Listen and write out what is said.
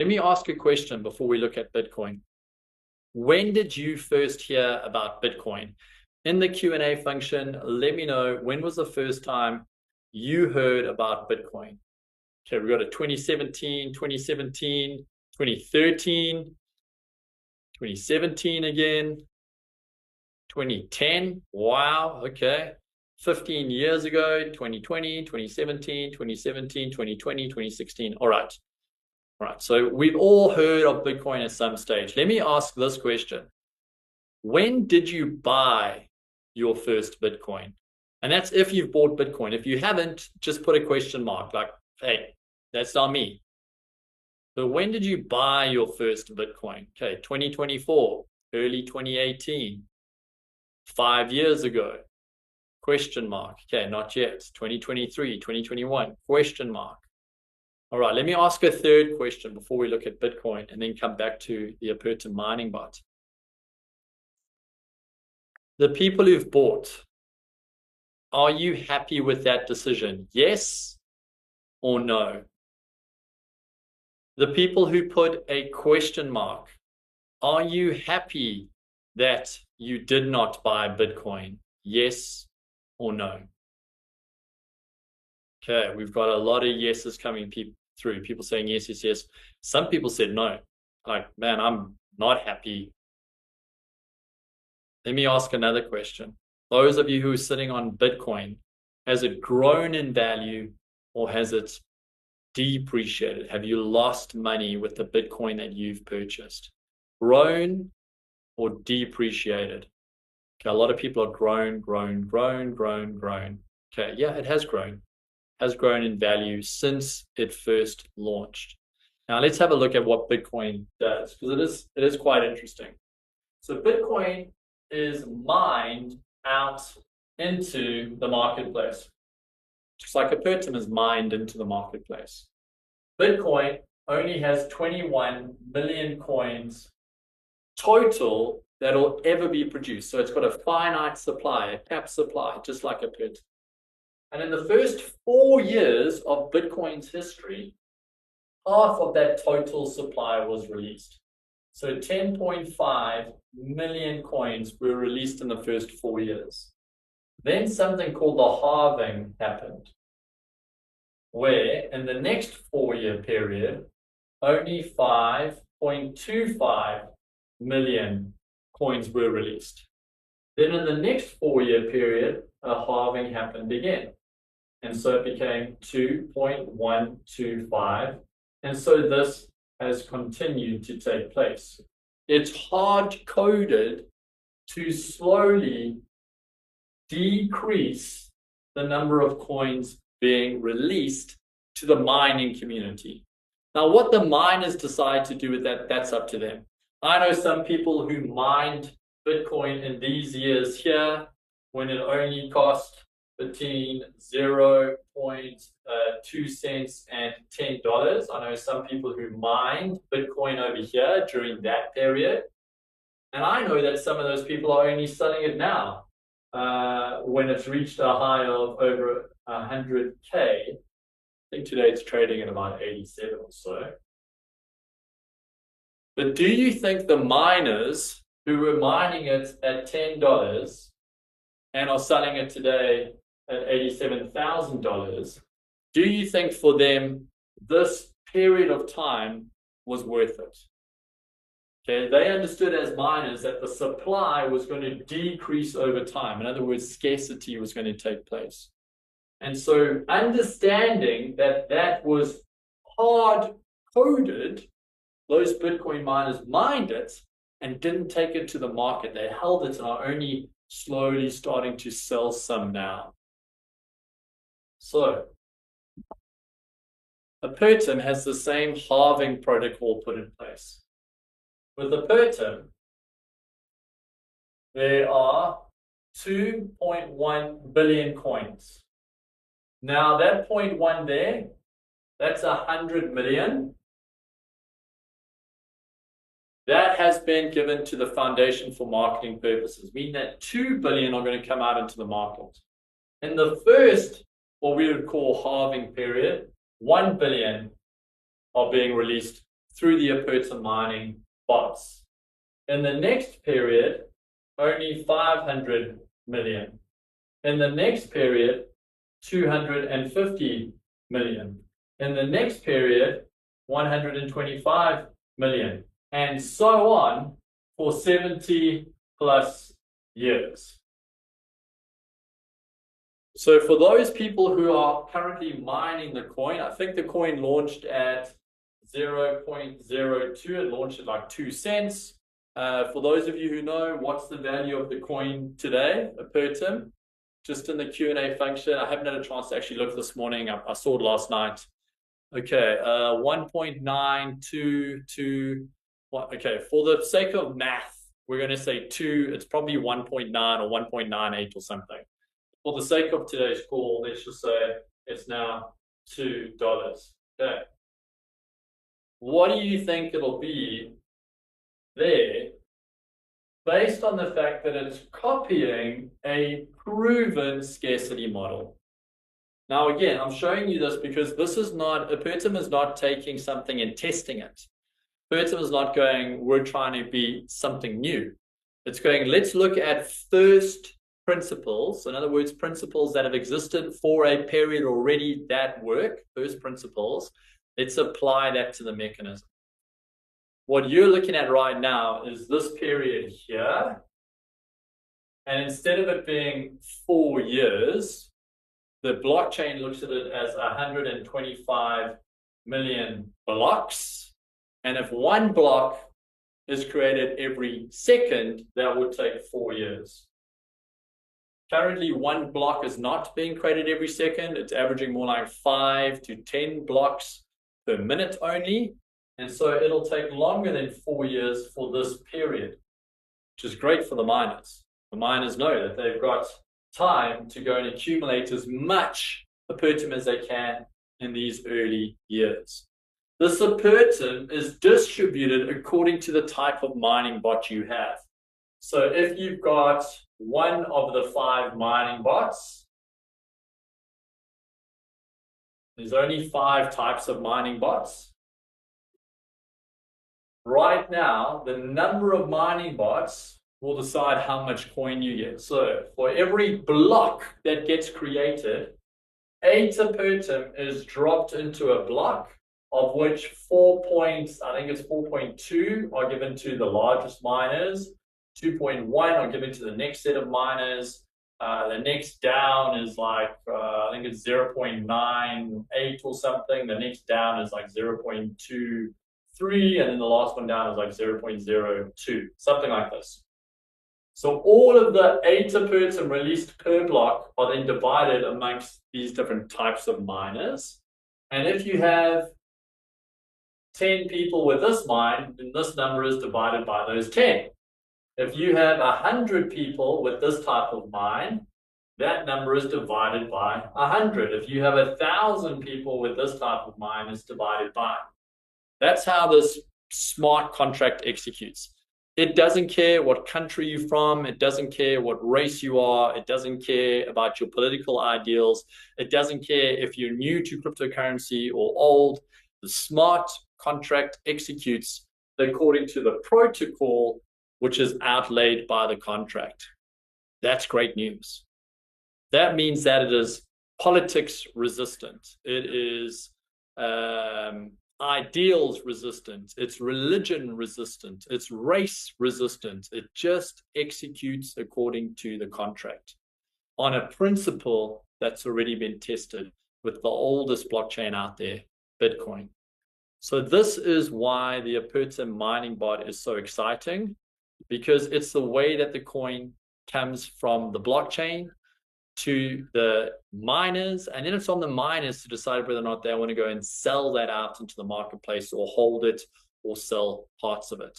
Let me ask a question before we look at Bitcoin. When did you first hear about Bitcoin? In the Q&A function, let me know when was the first time you heard about Bitcoin. Okay, we got a 2017, 2017, 2013, 2017 again, 2010. Wow, okay. 15 years ago, 2020, 2017, 2017, 2020, 2016. All right. All right. So we've all heard of Bitcoin at some stage. Let me ask this question. When did you buy your first Bitcoin? And that's if you've bought Bitcoin. If you haven't, just put a question mark like, hey, that's not me. So when did you buy your first Bitcoin? Okay, 2024, early 2018, 5 years ago, question mark. Okay, not yet. 2023, 2021, question mark. All right, let me ask a third question before we look at Bitcoin and then come back to the Apertum mining bot. The people who've bought, are you happy with that decision? Yes or no? The people who put a question mark, are you happy that you did not buy Bitcoin? Yes or no? Okay, we've got a lot of yeses coming through. People saying yes, yes, yes. Some people said no. Like, man, I'm not happy. Let me ask another question. Those of you who are sitting on Bitcoin, has it grown in value or has it depreciated? Have you lost money with the Bitcoin that you've purchased? Grown or depreciated? Okay, a lot of people are grown. Okay, yeah, it has grown. Has grown in value since it first launched. Now let's have a look at what Bitcoin does, because it is quite interesting. So Bitcoin is mined out into the marketplace, just like Apertum is mined into the marketplace. Bitcoin only has 21 million coins total that will ever be produced. So it's got a finite supply, a cap supply, just like Apertum. And in the first 4 years of Bitcoin's history, half of that total supply was released. So 10.5 million coins were released in the first 4 years. Then something called the halving happened, where in the next 4-year period, only 5.25 million coins were released. Then in the next 4-year period, a halving happened again. And so it became 2.125. And so this has continued to take place. It's hard-coded to slowly decrease the number of coins being released to the mining community. Now, what the miners decide to do with that, that's up to them. I know some people who mined Bitcoin in these years here when it only cost between 0.2 cents and $10. I know some people who mined Bitcoin over here during that period. And I know that some of those people are only selling it now when it's reached a high of over 100K. I think today it's trading at about 87 or so. But do you think the miners who were mining it at $10 and are selling it today at $87,000, do you think for them this period of time was worth it? Okay, they understood as miners that the supply was going to decrease over time. In other words, scarcity was going to take place. And so understanding that that was hard-coded, those Bitcoin miners mined it and didn't take it to the market. They held it and are only slowly starting to sell some now. So Apertum has the same halving protocol put in place. With Apertum, there are 2.1 billion coins. Now that 0.1 there, that's 100 million. That has been given to the Foundation for marketing purposes, meaning that 2 billion are going to come out into the market. In the first, what we would call halving period, 1 billion are being released through the Apertum mining bots. In the next period, only 500 million. In the next period, 250 million. In the next period, 125 million. And so on for 70 plus years. So for those people who are currently mining the coin, I think the coin launched at 0.02. It launched at like 2 cents. For those of you who know, what's the value of the coin today, Apertum? Just in the Q&A function. I haven't had a chance to actually look this morning. I saw it last night. Okay, 1.922. Okay, for the sake of math, we're going to say 2. It's probably 1.9 or 1.98 or something. For the sake of today's call, let's just say it's now $2. Okay. What do you think it'll be there based on the fact that it's copying a proven scarcity model? Now, again, I'm showing you this because this is not, Apertum is not taking something and testing it. Apertum is not going, we're trying to be something new. It's going, let's look at first principles. In other words, principles that have existed for a period already that work, first principles. Let's apply that to the mechanism. What you're looking at right now is this period here. And instead of it being 4 years, the blockchain looks at it as 125 million blocks. And if one block is created every second, that would take 4 years. Currently, one block is not being created every second. It's averaging more like 5 to 10 blocks per minute only. And so it'll take longer than 4 years for this period, which is great for the miners. The miners know that they've got time to go and accumulate as much Apertum as they can in these early years. This Apertum is distributed according to the type of mining bot you have. So if you've got one of the 5 mining bots, there's only 5 types of mining bots. Right now, the number of mining bots will decide how much coin you get. So for every block that gets created, 8 Apertum is dropped into a block, of which 4.2 are given to the largest miners, 2.1 are given to the next set of miners. The next down is like, I think it's 0.98 or something. The next down is like 0.23, and then the last one down is like 0.02, something like this. So all of the 8 Apertum released per block are then divided amongst these different types of miners. And if you have 10 people with this mine, then this number is divided by those 10. If you have 100 people with this type of mine, that number is divided by 100. If you have 1,000 people with this type of mine, it's divided by. That's how this smart contract executes. It doesn't care what country you're from. It doesn't care what race you are. It doesn't care about your political ideals. It doesn't care if you're new to cryptocurrency or old. The smart contract executes according to the protocol which is outlaid by the contract. That's great news. That means that it is politics resistant. It is ideals resistant. It's religion resistant. It's race resistant. It just executes according to the contract on a principle that's already been tested with the oldest blockchain out there, Bitcoin. So this is why the Apertum mining bot is so exciting, because it's the way that the coin comes from the blockchain to the miners, and then it's on the miners to decide whether or not they want to go and sell that out into the marketplace or hold it or sell parts of it.